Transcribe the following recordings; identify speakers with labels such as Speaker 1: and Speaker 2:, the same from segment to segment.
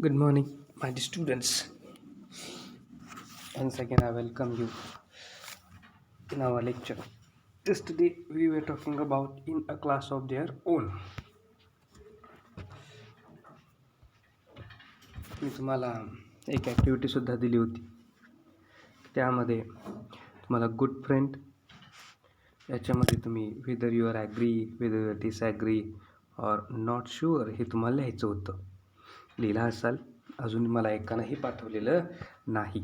Speaker 1: Good morning, my dear students. Once again, I welcome you in our lecture. Yesterday, we were talking about in a class of their own. मी तुम्हाला एक activity सुद्धा दिली होती. त्यामध्ये तुम्हाला good friend याच्यामध्ये तुम्ही whether you are agree, whether you are disagree or not sure हे तुम्हाला लिहायचं होतं. लिहिलं असाल, अजून मला एकानंही पाठवलेलं नाही.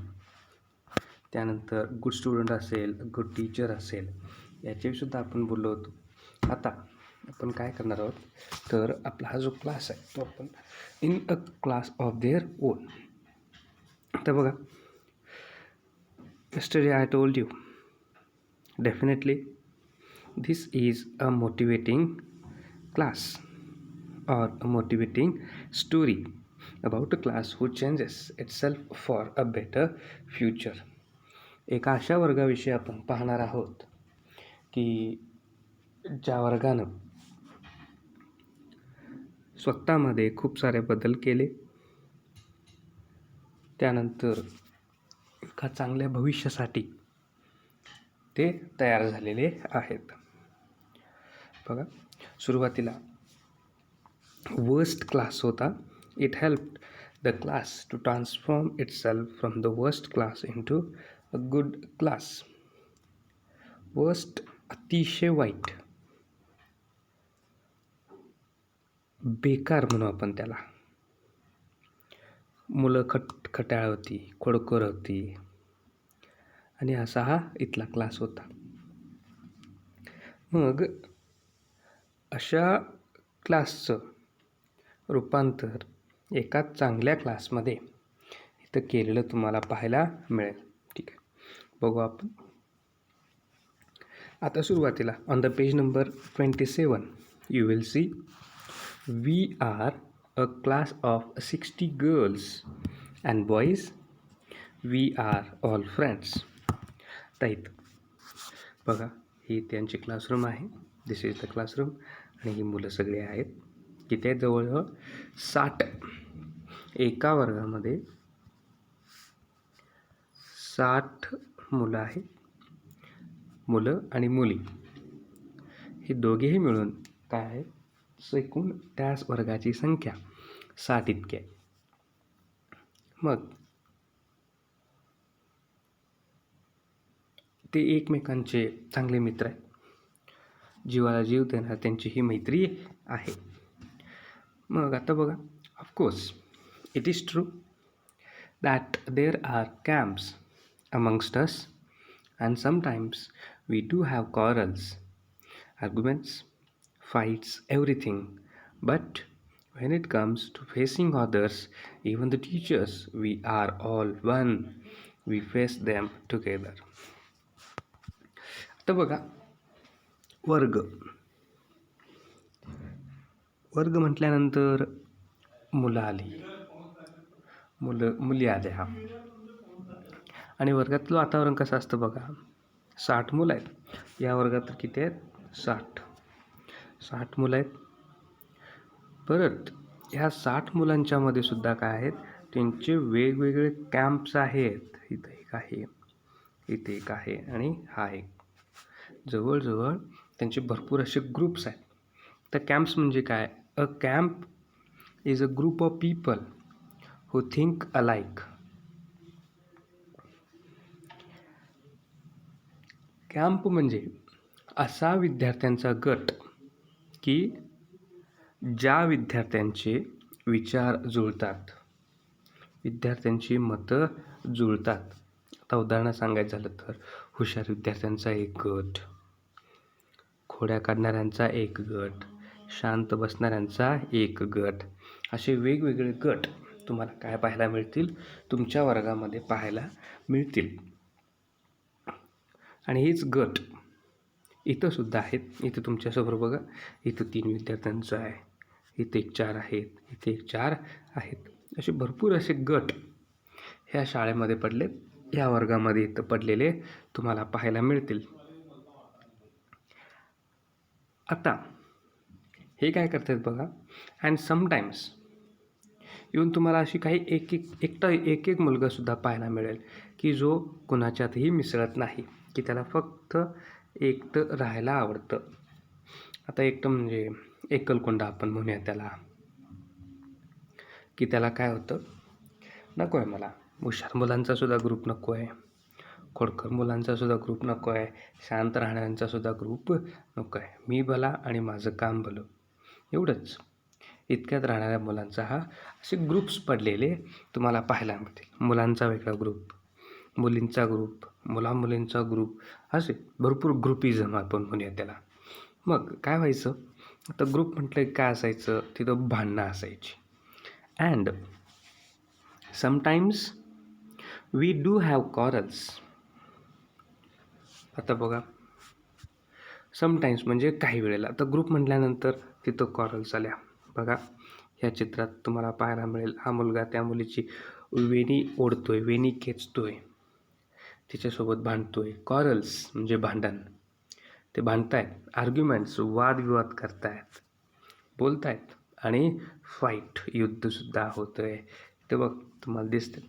Speaker 1: त्यानंतर गुड स्टुडंट असेल, गुड टीचर असेल, याच्याविषयीसुद्धा आपण बोललो होतो. आता आपण काय करणार आहोत, तर आपला हा जो क्लास आहे तो आपण in a class of their own. तर बघा, yesterday I told you, definitely this is a motivating class or a motivating story about a class who changes itself for a better future. एका अशा वर्गाविषयी आपण पाहणार आहोत की ज्या वर्गानं स्वतःमध्ये खूप सारे बदल केले, त्यानंतर एका चांगल्या भविष्यासाठी ते तयार झालेले आहेत. बघा, सुरुवातीला वर्स्ट क्लास होता. It helped the class to transform itself from the worst class into a good class. Worst अतिशय वाईट, बेकार म्हणू आपण त्याला. मुलं खटाळ होती, खोडकर होती, आणि असा हा इथला क्लास होता. मग अशा क्लासचं रूपांतर एका चांगल्या क्लासमध्ये इथं केलेलं तुम्हाला पाहायला मिळेल. ठीक आहे, बघू आपण. आता सुरुवातीला on the page number 27 you will see we are a class of 60 girls and boys. We are all friends. Right, बघा, ही त्यांची क्लासरूम आहे. This is the classroom. आणि ही मुलं सगळे आहेत. किती आहेत? जवळजवळ 60. एका वर्गामध्ये 60 मुलं आहेत. मुलं आणि मुली हे दोघेही मिळून काय आहे, एकूण त्याच वर्गाची संख्या 60 इतकी आहे. मग ते एकमेकांचे चांगले मित्र आहेत. जीवाला जीव देणार त्यांची ही मैत्री आहे. मग आता बघा, of course it is true that there are camps amongst us, and sometimes we do have quarrels, arguments, fights, everything. But when it comes to facing others, even the teachers, we are all one. We face them together. आता बघा, वर्ग म्हटल्यानंतर मुलं आली, मुली आल्या. आणि वर्गातलं वातावरण कसं असतं बघा. 60 मुलं आहेत. या वर्गात तर किती आहेत? 60 मुलं आहेत. परत ह्या 60 मुलांच्या मध्ये सुद्धा काय आहेत, त्यांचे वेगवेगळे कॅम्प्स आहेत. इथं एक आहे, इथे एक आहे, आणि हा एक. जवळजवळ त्यांचे भरपूर असे ग्रुप्स आहेत. तर कॅम्प्स म्हणजे काय? A camp is a group of people who think alike. Camp म्हणजे असा विद्यार्थ्यांचा गट की ज्या विद्यार्थ्यांचे विचार जुळतात, विद्यार्थ्यांची मतं जुळतात. आता उदाहरण सांगायचं झालं तर हुशार विद्यार्थ्यांचा एक गट, खोड्या काढणाऱ्यांचा एक गट, शांत बसणाऱ्यांचा एक गट, असे वेगवेगळे गट तुम्हाला काय पाहायला मिळतील, तुमच्या वर्गामध्ये पाहायला मिळतील. आणि हेच गट इथं सुद्धा आहेत. इथं तुमच्यासमोर बघा, इथं 3 विद्यार्थ्यांचं आहे, इथे एक 4 आहेत, इथे एक 4 आहेत. असे भरपूर असे गट ह्या शाळेमध्ये पडलेत, ह्या वर्गामध्ये इथं पडलेले तुम्हाला पाहायला मिळतील. आता हे काय करतात बघा. अँड समटाईम्स येऊन तुम्हाला अशी काही एक एक मुलगासुद्धा पाहायला मिळेल की जो कुणाच्यातही मिसळत नाही, की त्याला फक्त एकटं राहायला आवडतं. आता एकटं म्हणजे एकलकोंडा आपण म्हणूया त्याला, की त्याला काय होतं, नको आहे मला हुशार मुलांचा सुद्धा ग्रुप नको आहे, खोडकर मुलांचा सुद्धा ग्रुप नको आहे, शांत राहणाऱ्यांचा सुद्धा ग्रुप नको आहे, मी भला आणि माझं काम भलं, एवढंच. इतक्यात राहणाऱ्या मुलांचा हा असे ग्रुप्स पडलेले तुम्हाला पाहायला मिळतील. मुलांचा वेगळा ग्रुप, मुलींचा ग्रुप, मुलींचा ग्रुप, असे भरपूर ग्रुपिझम आपण म्हणूया त्याला. मग काय व्हायचं, आता ग्रुप म्हटलं काय असायचं, तिथं भांडणं असायची. And sometimes we do have quarrels. आता बघा, समटाईम्स म्हणजे काही वेळेला. आता ग्रुप म्हटल्यानंतर तिथं कॉरल्स आल्या. बघा ह्या चित्रात तुम्हाला पाहायला मिळेल, हा मुलगा त्या मुलीची वेणी ओढतोय, वेणी खेचतोय, तिच्यासोबत भांडतोय. कॉरल्स म्हणजे भांडण, ते भांडतायत, आर्ग्युमेंट्स वादविवाद करतायत, बोलतायत, आणि फाईट युद्धसुद्धा होतं आहे. ते बघ तुम्हाला दिसते,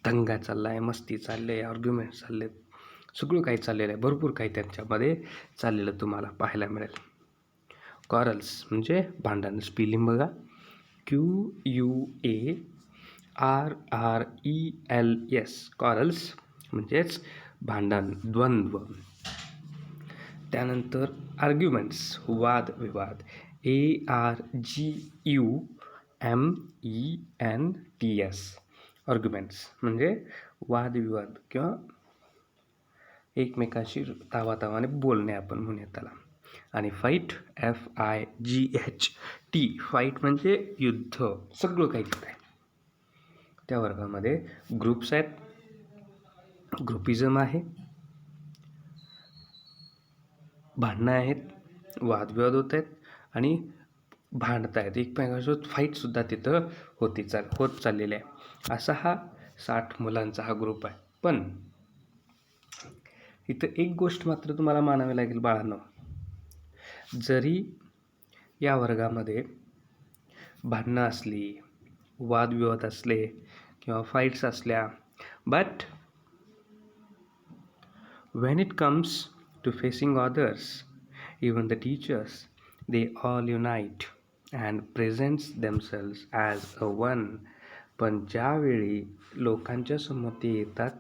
Speaker 1: दंगा चालला आहे, मस्ती चालले आहे, आर्ग्युमेंट्स चालले आहेत, सगळं काही चाललेलं आहे, भरपूर काही त्यांच्यामध्ये चाललेलं तुम्हाला पाहायला मिळेल. कॉरल्स म्हणजे भांडण. स्पेलिंग बघा, QUARRELS, कॉरल्स म्हणजेच भांडण, द्वंद्व. त्यानंतर आर्ग्युमेंट्स वादविवाद, ARGUMENTS, आर्ग्युमेंट्स म्हणजे वादविवाद किंवा एकमेकाशी तावातावाने बोलणे आपण म्हणूया त्याला. आणि फाईट, FIGHT, फाईट म्हणजे युद्ध, सगळं काही तिथं आहे. त्या वर्गामध्ये ग्रुप्स आहेत, ग्रुपिझम आहे, भांडणं आहेत, वादविवाद होत आहेत, आणि भांडत आहेत एकमेकांसोबत, फाईटसुद्धा तिथं होत चाललेली आहे. असा हा 60 मुलांचा हा ग्रुप आहे. पण इथं एक गोष्ट मात्र तुम्हाला मानावी लागेल बाळांनो, जरी या वर्गामध्ये भांडणं असली, वादविवाद असले किंवा फाईट्स असल्या, but when it comes to facing others, even the teachers, they all unite and presents themselves as a one. पण ज्यावेळी लोकांच्या समोर ते येतात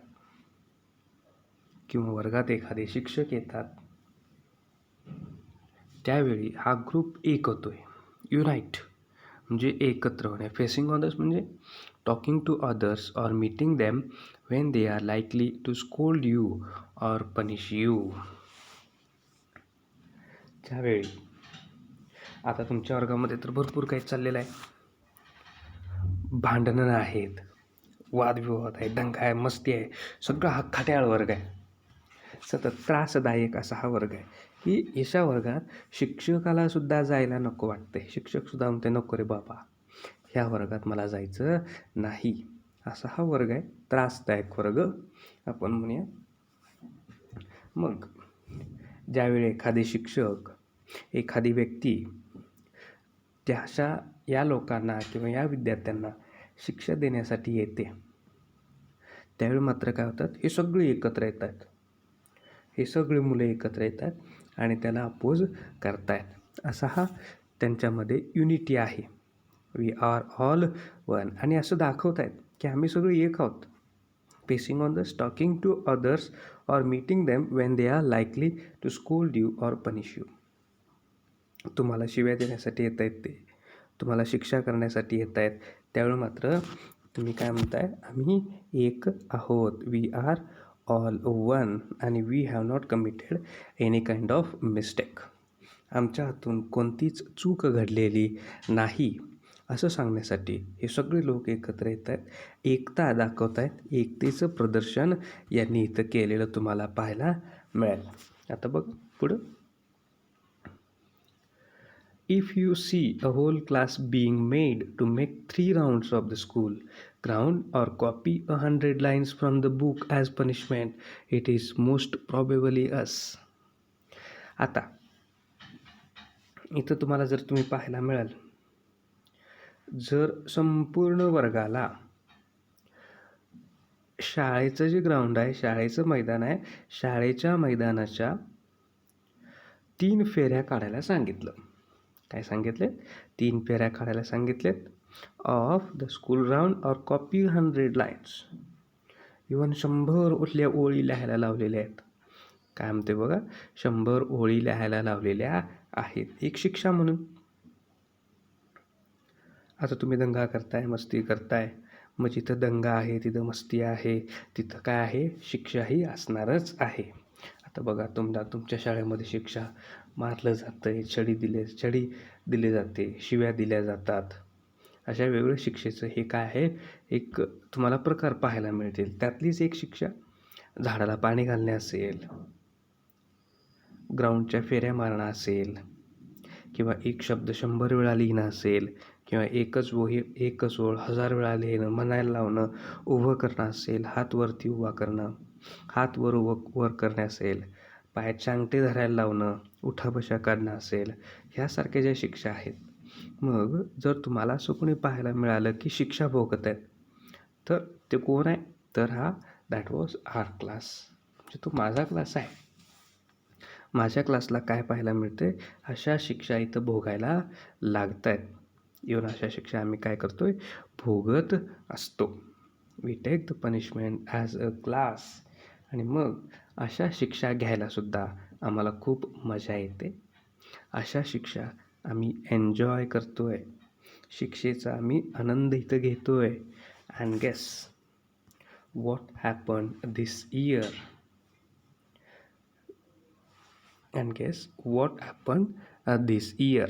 Speaker 1: किंवा वर्गात एखादे शिक्षक येतात, त्यावेळी हा ग्रुप एक होतोय. युनाइट म्हणजे एकत्र होणे. फेसिंग अदर्स म्हणजे talking to others or meeting them when they are likely to scold you or punish you. त्यावेळी आता तुमच्या वर्गामध्ये तर भरपूर काही चाललेलं आहे, भांडणं आहेत, वादविवाद आहे, दंगा आहे, मस्ती आहे, सगळा हा खट्याळ वर्ग आहे, सतत त्रासदायक असा हा वर्ग आहे, की अशा वर्गात शिक्षकाला सुद्धा जायला नको वाटते. शिक्षकसुद्धा म्हणते नको रे बाबा, ह्या वर्गात मला जायचं नाही. असा हा वर्ग आहे, त्रासदायक वर्ग आपण म्हणूया. मग ज्यावेळी एखादे शिक्षक, एखादी व्यक्ती या लोकांना किंवा या विद्यार्थ्यांना शिक्षा देण्यासाठी येते, त्यावेळी मात्र काय होतात, हे सगळे एकत्र येतात, हे सगळे मुलं एकत्र येतात आणि त्याला अपोज करतायत. असा हा त्यांच्यामध्ये युनिटी आहे. We are all one. आणि असं दाखवत आहेत की आम्ही सगळे एक आहोत. फेसिंग ऑन दस, talking to others or meeting them when they are likely to scold you or punish you. तुम्हाला शिव्या देण्यासाठी येत आहेत, ते तुम्हाला शिक्षा करण्यासाठी येत आहेत, त्यावेळी मात्र तुम्ही काय म्हणताय, आम्ही एक आहोत. वी आर ऑल वन आणि we have not committed any kind of mistake. आमच्या हातून कोणतीच चूक घडलेली नाही, असं सांगण्यासाठी हे सगळे लोक एकत्र येत आहेत, एकता दाखवत आहेत. एकतेचं प्रदर्शन यांनी इथं केलेलं तुम्हाला पाहायला मिळेल. आता बघ पुढं, if you see a whole class being made to make 3 rounds of the school ground or copy 100 lines from the book as punishment, it is most probably us. आता इथं तुम्हाला जर तुम्ही पाहायला मिळाल जर संपूर्ण वर्गाला शाळेचं जे ग्राउंड आहे, शाळेचं मैदान आहे, शाळेच्या मैदानाच्या 3 फेऱ्या काढायला सांगितलं. काय सांगितले? 3 फेऱ्या काढायला सांगितलेत. ऑफ द स्कूल ग्राउंड और कॉपी 100 लाईन्स. इव्हन 100 ओळी लिहायला लावलेल्या आहेत. काय म्हणते बघा, 100 ओळी लिहायला लावलेल्या आहेत, एक शिक्षा म्हणून. आता तुम्ही दंगा करताय, मस्ती करताय, मग जिथं दंगा आहे तिथं मस्ती आहे, तिथं काय आहे, शिक्षाही असणारच आहे. आता बघा, तुमच्या शाळेमध्ये शिक्षा मारलं जातं आहे, छडी दिले जाते, शिव्या दिल्या जातात. अशा वेगवेगळ्या शिक्षेचं हे काय आहे, एक तुम्हाला प्रकार पाहायला मिळतील. त्यातलीच एक शिक्षा झाडाला पाणी घालणे असेल, ग्राउंडच्या फेऱ्या मारणं असेल, किंवा एक शब्द 100 वेळा लिहिणं असेल, किंवा एकच ओळ 1000 वेळा लिहिणं, म्हणायला लावणं, उभं करणं असेल, हात वरती उभा करणं, हात वर करणे असेल, पायात अंगठे धरायला लावणं, उठाबशा काढणं असेल, ह्यासारख्या ज्या शिक्षा आहेत. मग जर तुम्हाला असं कोणी पाहायला मिळालं की शिक्षा भोगत आहेत, तर ते कोण आहे? तर दॅट वॉज आवर क्लास. म्हणजे तो माझा क्लास आहे. माझ्या क्लासला काय पाहायला मिळते? अशा शिक्षा इथं भोगायला लागत आहेत. इव्हन अशा शिक्षा आम्ही काय करतोय? भोगत असतो. We take the punishment as a class. आणि मग अशा शिक्षा घ्यायलासुद्धा आम्हाला खूप मजा येते. अशा शिक्षा आम्ही एन्जॉय करतोय. शिक्षेचा आम्ही आनंद इथं घेतोय. And guess what happened this year? And guess what happened this year?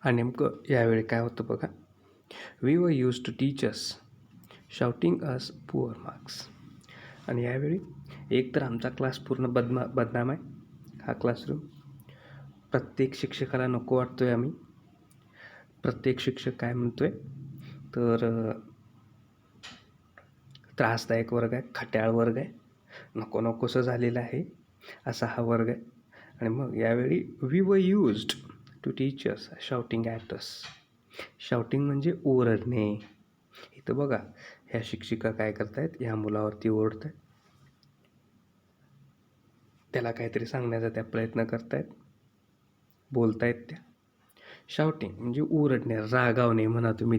Speaker 1: आणि नेमकं यावेळी काय होतं बघा, we were used to teachers shouting us poor marks. आणि यावेळी एक तर आमचा क्लास पूर्ण बदनाम आहे. हा क्लासरूम प्रत्येक शिक्षकाला नको वाटतोय आम्ही. प्रत्येक शिक्षक काय म्हणतोय, तर त्रासदायक वर्ग आहे, खट्याळ वर्ग आहे, नकोसं झालेलं आहे, असा हा वर्ग आहे. आणि मग यावेळी we were used to teachers shouting at us. Shouting म्हणजे ओरडणे. इथं बघा, ह्या शिक्षिका काय करतायत, ह्या मुलावरती ओरडत आहेत, त्याला काहीतरी सांगण्याचा त्या प्रयत्न करतायत, बोलतायत त्या. शाउटिंग म्हणजे ओरडणे, रागावणे म्हणा तुम्ही.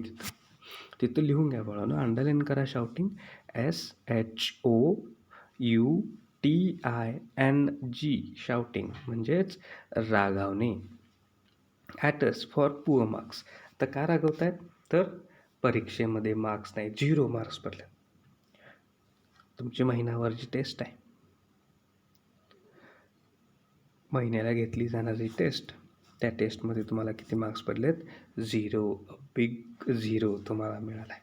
Speaker 1: तिथं लिहून घ्या बाळांनो, अंडरलाईन करा शाउटिंग. SHOUTING, शाउटिंग म्हणजेच रागावणे. ॲटस फॉर पुअर मार्क्स. तर का रागवत आहेत? तर परीक्षेमध्ये मार्क्स नाही, 0 मार्क्स पडले. तुमची महिनाभरची टेस्ट आहे, महिन्याला घेतली जाणारी टेस्ट, त्या टेस्टमध्ये तुम्हाला किती मार्क्स पडलेत? 0. बिग 0 तुम्हाला मिळाला आहे.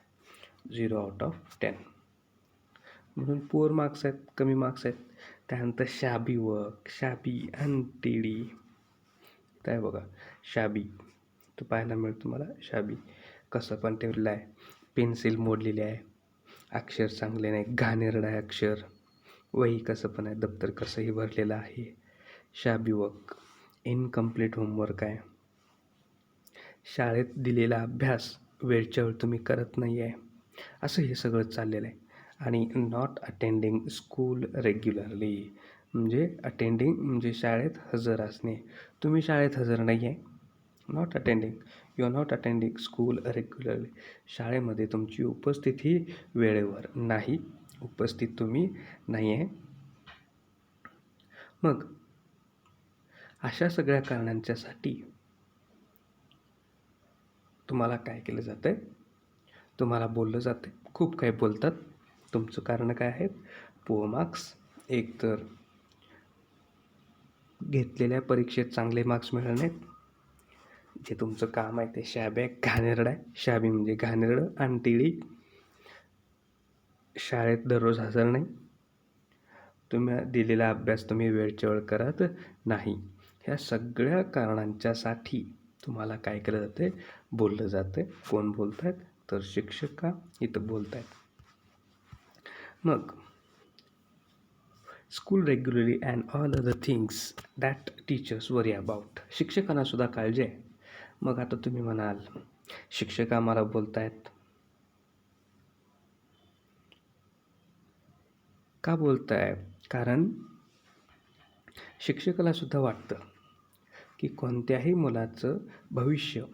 Speaker 1: 0 आउट ऑफ 10. म्हणून पुअर मार्क्स आहेत, कमी मार्क्स आहेत. त्यानंतर शाबी वर्क, शाबी अनटिडी. काय बघा, शाबी तो पाहायला मिळेल तुम्हाला. शाबी कसं पण ठेवलेलं आहे, पेन्सिल मोडलेली आहे, अक्षर चांगले नाही, घाणेरडं आहे अक्षर, वही कसं पण आहे, दप्तर कसंही भरलेलं आहे. शाबी वर्क, इनकम्प्लीट होमवर्क आहे. शाळेत दिलेला अभ्यास वेळच्या वेळ तुम्ही करत नाही आहे, असं हे सगळं चाललेलं आहे. आणि नॉट अटेंडिंग स्कूल रेग्युलरली, म्हणजे अटेंडिंग म्हणजे शाळेत हजर असणे. तुम्ही शाळेत हजर नाही आहे. Not attending, you are not attending school regularly. शाळेमध्ये तुमची उपस्थिती वेळेवर नाही, उपस्थित तुम्ही नाही आहे. मग अशा सगळ्या कारणांच्यासाठी तुम्हाला काय केलं जातं आहे? तुम्हाला बोललं जातं आहे. खूप काही बोलतात. तुमचं कारण काय आहे? Poor marks. एक तर घेतलेल्या परीक्षेत चांगले मार्क्स मिळणार नाहीत. जे तुमचं काम आहे ते शाबी आहे, घाणेरडं आहे. शाबी म्हणजे घाणेरडं, अनटिडी. शाळेत दररोज हजर नाही. तुम्ही दिलेला अभ्यास तुम्ही वेळच्या वेळ करत नाही. ह्या सगळ्या कारणांच्यासाठी तुम्हाला काय केलं जाते? बोललं जातं. कोण बोलत आहेत? तर शिक्षक इथं बोलत आहेत. मग school regularly and all other things that teachers worry about. शिक्षकांना सुद्धा काळजी आहे. मग आता तुम्ही म्हणाल, शिक्षक आम्हाला बोलतायत. का बोलताय? कारण शिक्षकाला सुद्धा वाटतं की कोणत्याही मुलाचं भविष्य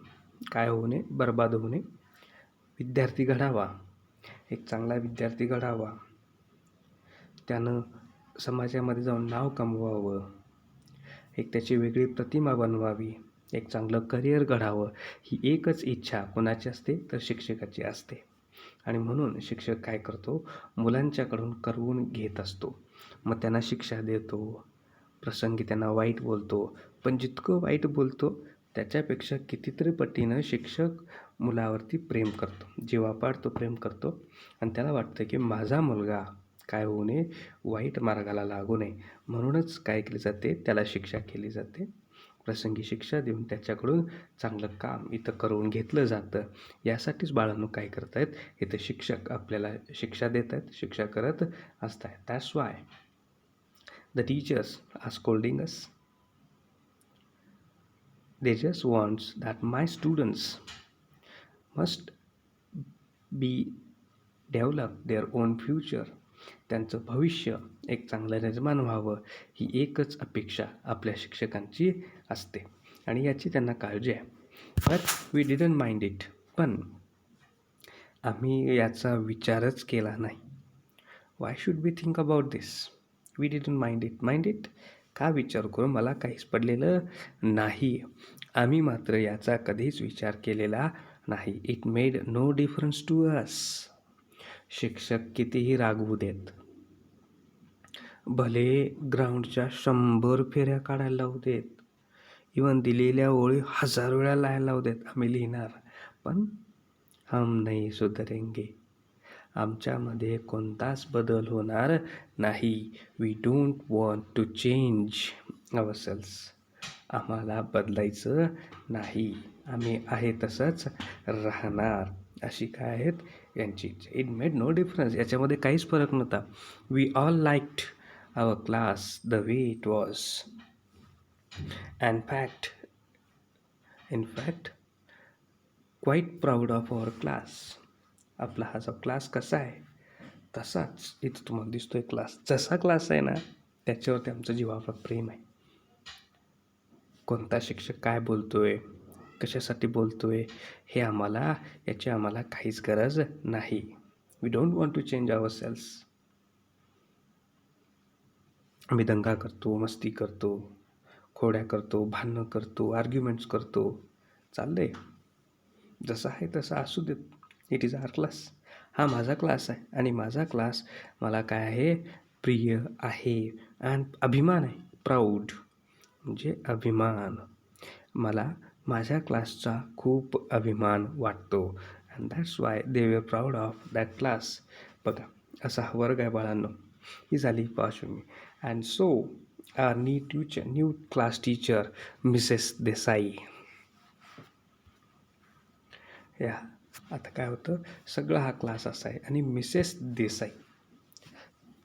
Speaker 1: काय होऊ नये, बर्बाद होऊ नये. विद्यार्थी घडावा, एक चांगला विद्यार्थी घडावा, त्यानं समाजामध्ये जाऊन नाव कमवावं, एक त्याची वेगळी प्रतिमा बनवावी, एक चांगलं करिअर घडावं, ही एकच इच्छा कोणाची असते तर शिक्षकाची असते. आणि म्हणून शिक्षक काय करतो, मुलांच्याकडून करवून घेत असतो. मग त्यांना शिक्षा देतो, प्रसंगी त्यांना वाईट बोलतो. पण जितकं वाईट बोलतो त्याच्यापेक्षा कितीतरी पटीनं शिक्षक मुलावरती प्रेम करतो, जीवापाड तो प्रेम करतो. आणि त्याला वाटतं की माझा मुलगा काय होऊ नये, वाईट मार्गाला लागू नये, म्हणूनच काय केले जाते, त्याला शिक्षा केली जाते. प्रसंगी शिक्षा देऊन त्याच्याकडून चांगलं काम इथं करून घेतलं जातं. यासाठीच बाळांनो काय करत आहेत, इथं शिक्षक आपल्याला शिक्षा देत आहेत, शिक्षा करत असत आहेत. That's why the teachers are scolding us. They just want that my students must be develop their own future. त्यांचं भविष्य एक चांगलं निर्माण व्हावं, ही एकच अपेक्षा आपल्या शिक्षकांची असते आणि याची त्यांना काळजी आहे. But we didn't mind it. पण आम्ही याचा विचारच केला नाही. Why should we think about this? We didn't mind it. का विचार करू, मला काहीच पडलेलं नाही. आम्ही मात्र याचा कधीच विचार केलेला नाही. It made no difference to us. शिक्षक कितीही रागवू देत, भले ग्राउंडच्या 100 फेऱ्या काढायला लावू देत, इवन दिलेल्या ओळी 1000 वेळा लिहायला लावू देत, आम्ही लिहिणार. पण हम नहीं सुधरेंगे. आमच्यामध्ये कोणताच बदल होणार नाही. We don't want to change ourselves. आम्हाला बदलायचं नाही, आम्ही आहे तसंच राहणार. अशी काय आहेत यांची. It made no difference. याच्यामध्ये काहीच फरक नव्हता. We all liked our class the way it was. In fact quite proud of our class. आपला हा जो क्लास कसा आहे तसाच इथं तुम्हाला दिसतोय क्लास. जसा क्लास आहे ना त्याच्यावरती आमचं जीवावर प्रेम आहे. कोणता शिक्षक काय बोलतोय, कशासाठी बोलतोय, हे याची आम्हाला काहीच गरज नाही. We don't want to change ourselves. आम्ही दंगा करतो, मस्ती करतो, खोड्या करतो, भांडणं करतो, आर्ग्युमेंट्स करतो, चाललंय. जसं आहे तसं असू देत. It is our class. हा माझा क्लास आहे आणि माझा क्लास मला काय आहे, प्रिय आहे आणि अभिमान आहे. प्राऊड म्हणजे अभिमान. मला माझ्या क्लासचा खूप अभिमान वाटतो. अँड दॅट्स वाय दे वर प्राऊड ऑफ दॅट क्लास. बघा असा हा वर्ग आहे बाळांनो. ही झाली पार्श्वभूमी. And so our new class teacher Mrs Desai. या आता काय होतं, सगळा हा क्लास असा आहे आणि मिसेस देसाई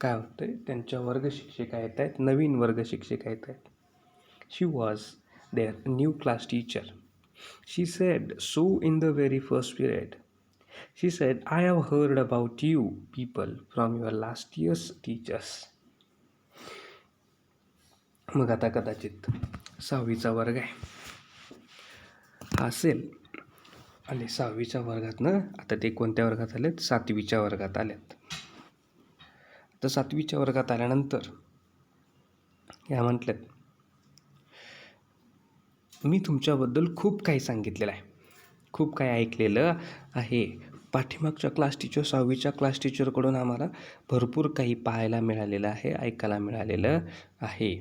Speaker 1: काय होतं, त्यांच्या वर्ग शिक्षिका येत आहेत, नवीन वर्ग शिक्षिका येत आहेत. She was there new class teacher. She said so in the very first period. She said, I have heard about you people from your last year's teachers. मग आता कदाचित 6वीचा वर्ग आहे हा असेल आणि 6वीच्या वर्गातनं आता ते कोणत्या वर्गात आलेत, 7वीच्या वर्गात आलेत. आता 7वीच्या वर्गात आल्यानंतर ह्या म्हटल्यात, मी तुमच्याबद्दल खूप काही सांगितलेलं आहे, खूप काही ऐकलेलं आहे. पाठीमागच्या क्लास टीचर 6वीच्या क्लास टीचरकडून आम्हाला भरपूर काही पाहायला मिळालेलं आहे, ऐकायला मिळालेलं आहे.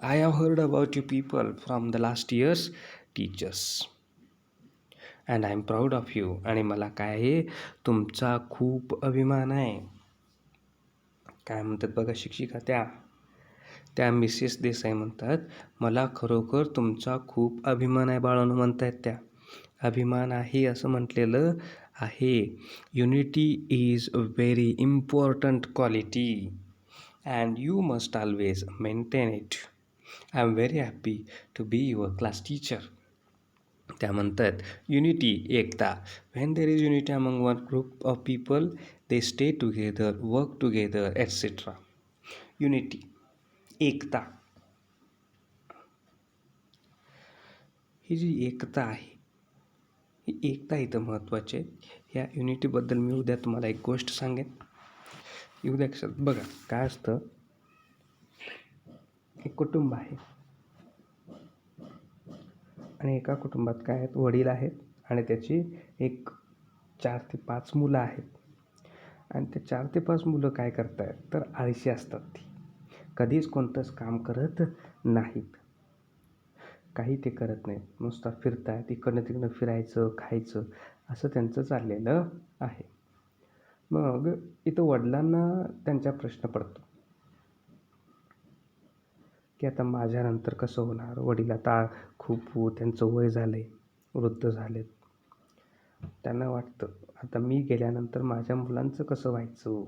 Speaker 1: I have heard about you people from the last year's teachers and I am proud of you. आणि मला काय आहे, तुमचा खूप अभिमान आहे. काय म्हणतात बघा शिक्षिका, त्या मिसेस देसाई म्हणतात, मला खरोखर तुमचा खूप अभिमान आहे बाळांनो म्हणतायत त्या. अभिमान आहे असं म्हटलेलं आहे. Unity is a very important quality and you must always maintain it. I am very happy to be your class teacher. त्या म्हणतात युनिटी, एकता. When there is unity among one group of people, they stay together, work together, etcetera. Unity, एकता. ही जी एकता आहे, ही एकता इथं महत्त्वाची आहे. ह्या युनिटीबद्दल मी उद्या तुम्हाला एक गोष्ट सांगेन. उद्या कसं बघा काय असतं, एक कुटुंब आहे आणि एका कुटुंबात काय आहेत, वडील आहेत आणि त्याची एक 4 ते 5 मुलं आहेत. आणि ते 4 ते 5 मुलं काय करत आहेत, तर आळशी असतात. ती कधीच कोणतंच काम करत नाहीत, काही ते करत नाहीत, नुसतं फिरतायत, इकडनं तिकडनं फिरायचं, खायचं, असं त्यांचं चाललेलं आहे. मग इथं वडिलांना त्यांच्या प्रश्न पडतो की आता माझ्यानंतर कसं होणार. वडील आता खूप त्यांचं वय झालं आहे, वृद्ध झालेत. त्यांना वाटतं आता मी गेल्यानंतर माझ्या मुलांचं कसं व्हायचं,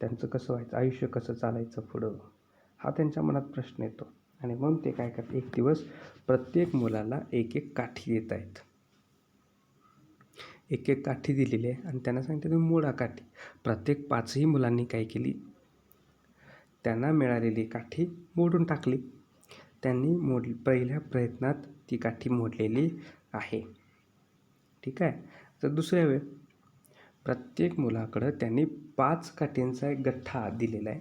Speaker 1: त्यांचं कसं व्हायचं, आयुष्य कसं चालायचं पुढं, हा त्यांच्या मनात प्रश्न येतो. आणि मग ते काय करतात, एक दिवस प्रत्येक मुलाला एक एक काठी देत आहेत. एक एक काठी दिलेली आहे आणि त्यांना सांगते तुम्ही मोडा काठी. प्रत्येक 5ही मुलांनी काय केली, त्यांना मिळालेली काठी मोडून टाकली. त्यांनी पहिल्या प्रयत्नात ती काठी मोडलेली आहे. ठीक आहे. तर दुसऱ्या वेळ प्रत्येक मुलाकडं त्यांनी 5 काठींचा एक गठ्ठा दिलेला आहे.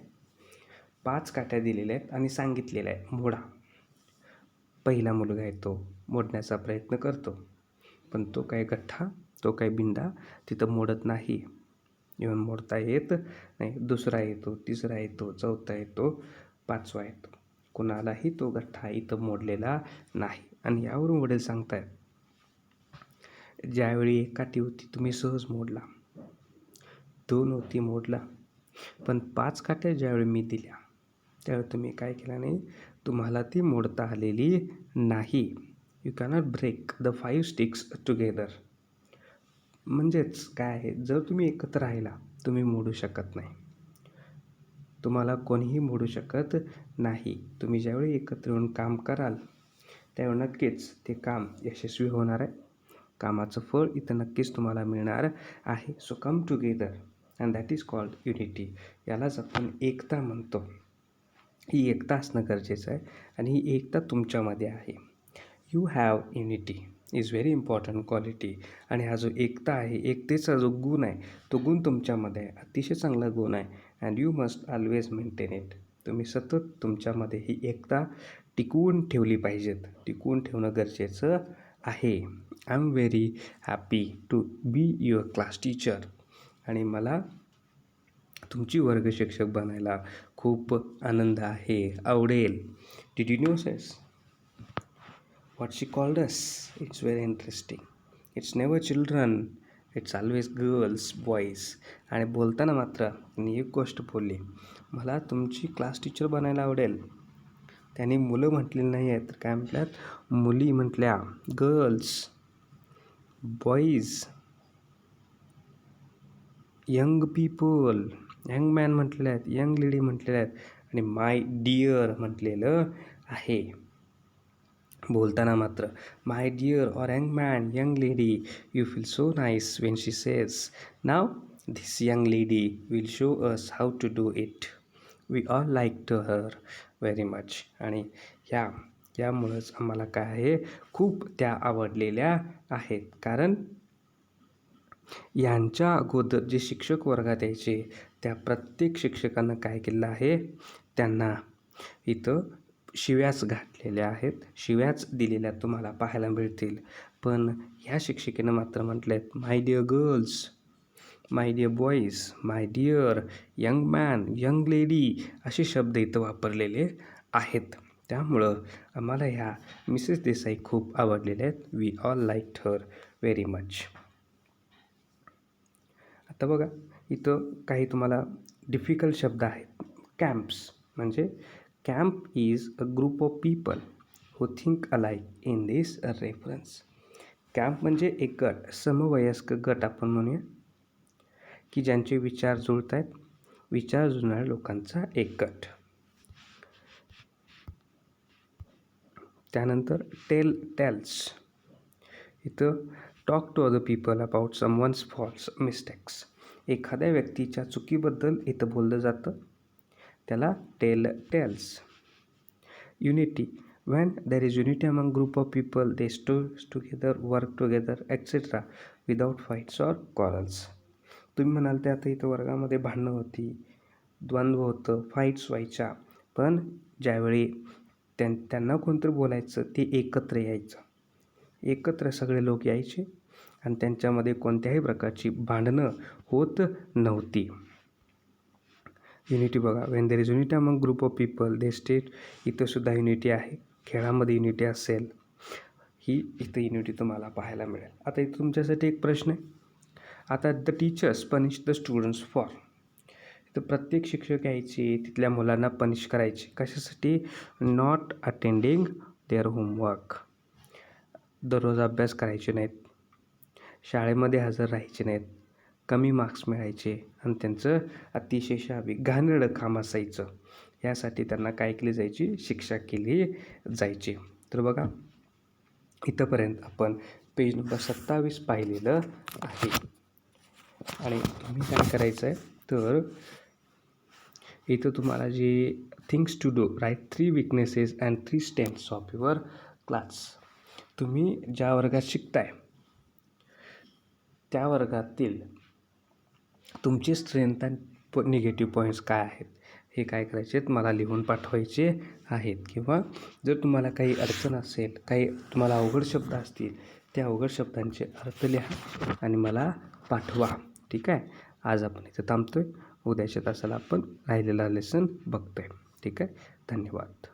Speaker 1: 5 काठ्या दिलेल्या आहेत आणि सांगितलेलं आहे मोडा. पहिला मुलगा आहे तो मोडण्याचा प्रयत्न करतो, पण तो काय गठ्ठा, तो काय बिंडा तिथं मोडत नाही. इव्हन मोडता येत नाही. दुसरा येतो, तिसरा येतो, चौथा येतो, 5वा येतो. कुणालाही तो गठ्ठा इथं मोडलेला नाही. आणि यावरून वडील सांगतायत, ज्यावेळी एक काठी होती तुम्ही सहज मोडला, 2 होती मोडला, पण 5 काठ्या ज्यावेळी मी दिल्या त्यावेळी तुम्ही काय केलं नाही, तुम्हाला ती मोडता आलेली नाही. You cannot break the 5 sticks together. म्हणजेच काय आहे, जर तुम्ही एकत्र राहिला तुम्ही मोडू शकत नाही, तुम्हाला कोणीही मोडू शकत नाही. तुम्ही ज्यावेळी एकत्र येऊन काम कराल त्यावेळी नक्कीच ते काम यशस्वी होणार आहे. कामाचं फळ इथं नक्कीच तुम्हाला मिळणार आहे. So come together and that is called unity. यालाच आपण एकता म्हणतो. ही एकता असणं गरजेचं आहे आणि ही एकता तुमच्यामध्ये आहे. You have unity is very important quality. आणि हा जो एकता आहे, एकतेचा जो गुण आहे, तो गुण तुमच्यामध्ये आहे, अतिशय चांगला गुण आहे. And you must always maintain it. तुम्ही सतत तुमच्यामध्ये ही एकता टिकवून ठेवली पाहिजेत, टिकवून ठेवणं गरजेचं आहे. I am very happy to be your class teacher. आणि मला तुमची वर्ग शिक्षक बनायला खूप आनंद आहे, आवडेल. Did you notice what she called us? It's very interesting. It's never children, it's always girls, boys. आणि बोलताना मात्र मी एक गोष्ट बोलली, मला तुमची क्लास टीचर बनायला आवडेल. त्यांनी मुलं म्हटलेली नाही आहेत, तर काय म्हटल्यात, मुली म्हटल्या, girls, boys, young people, young man म्हटलेले आहेत, यंग लेडी म्हटलेल्या आहेत आणि माय डिअर म्हटलेलं आहे. बोलताना मात्र my dear or young man, young lady, you feel so nice when she says now this young lady will show us how to do it. We all like to her very much. आणि यामुळंच आम्हाला काय आहे, खूप त्या आवडलेल्या आहेत. कारण यांच्या अगोदर जे शिक्षक वर्गात यायचे त्या प्रत्येक शिक्षकांना काय केलेलं आहे, त्यांना इथं शिव्याच घातलेल्या आहेत, शिव्याच दिलेल्या तुम्हाला पाहायला मिळतील. पण ह्या शिक्षिकेनं मात्र म्हटलं आहेत, my dear girls, my dear boys, my dear young man, young lady, असे शब्द इथं वापरलेले आहेत. त्यामुळं आम्हाला ह्या मिसेस देसाई खूप आवडलेल्या आहेत. We all like her very much. आता बघा इथं काही तुम्हाला डिफिकल्ट शब्द आहेत. कॅम्प्स म्हणजे camp is a group of people who think alike in this reference. Camp म्हणजे एक गट, समवयस्क गट आपण म्हणूया, की ज्यांचे विचार जुळत आहेत, विचार जुळणाऱ्या लोकांचा एक गट. त्यानंतर टेल्स, इथं talk to other people about someone's false mistakes, एखाद्या व्यक्तीच्या चुकीबद्दल इथं बोललं जातं, त्याला tales. Unity, when there is unity among group of people, they stay together, work together, etc. without fights or quarrels. तुम्ही म्हणाल ते आता इथं वर्गामध्ये भांडणं होती, द्वंद्व होतं, फाईट्स व्हायच्या, पण ज्यावेळी त्यांना कोणतरी बोलायचं ते एकत्र यायचं, एकत्र सगळे लोक यायचे आणि त्यांच्यामध्ये कोणत्याही प्रकारची भांडणं होत नव्हती. युनिटी बघा, when there is unity among group of people they state, इथं सुद्धा युनिटी आहे, खेळामध्ये युनिटी असेल, ही इथं युनिटी तुम्हाला पाहायला मिळेल. आता इथं तुमच्यासाठी एक प्रश्न आहे. आता the teachers punish the students for, तर प्रत्येक शिक्षक यायचे तिथल्या मुलांना पनिश करायचे, कशासाठी? नॉट अटेंडिंग देअर होमवर्क, दररोज अभ्यास करायचे नाहीत, शाळेमध्ये हजर राहायचे नाहीत, कमी मार्क्स मिळायचे आणि त्यांचं अतिशय घाणेरडं काम असायचं, यासाठी त्यांना काय केली जायची? शिक्षा केली जायची. तर बघा, इथंपर्यंत आपण पेज नंबर 27 पाहिलेलं आहे. आणि तुम्ही काय करायचं आहे, तर इथं तुम्हाला जे things to do, right 3 weaknesses and 3 strengths of your class, तुम्ही ज्या वर्गात शिकताय त्या वर्गातील तुमचे स्ट्रेंथ अँड निगेटिव्ह पॉईंट्स काय आहेत हे काय करायचे आहेत, मला लिहून पाठवायचे आहेत. किंवा जर तुम्हाला काही अडचण असेल, काही तुम्हाला अवघड शब्द असतील, त्या अवघड शब्दांचे अर्थ लिहा आणि मला पाठवा. ठीक आहे, आज आपण इथं थांबतोय, उद्याच्या तासाला आपण राहिलेला लेसन बघतोय. ठीक आहे, धन्यवाद.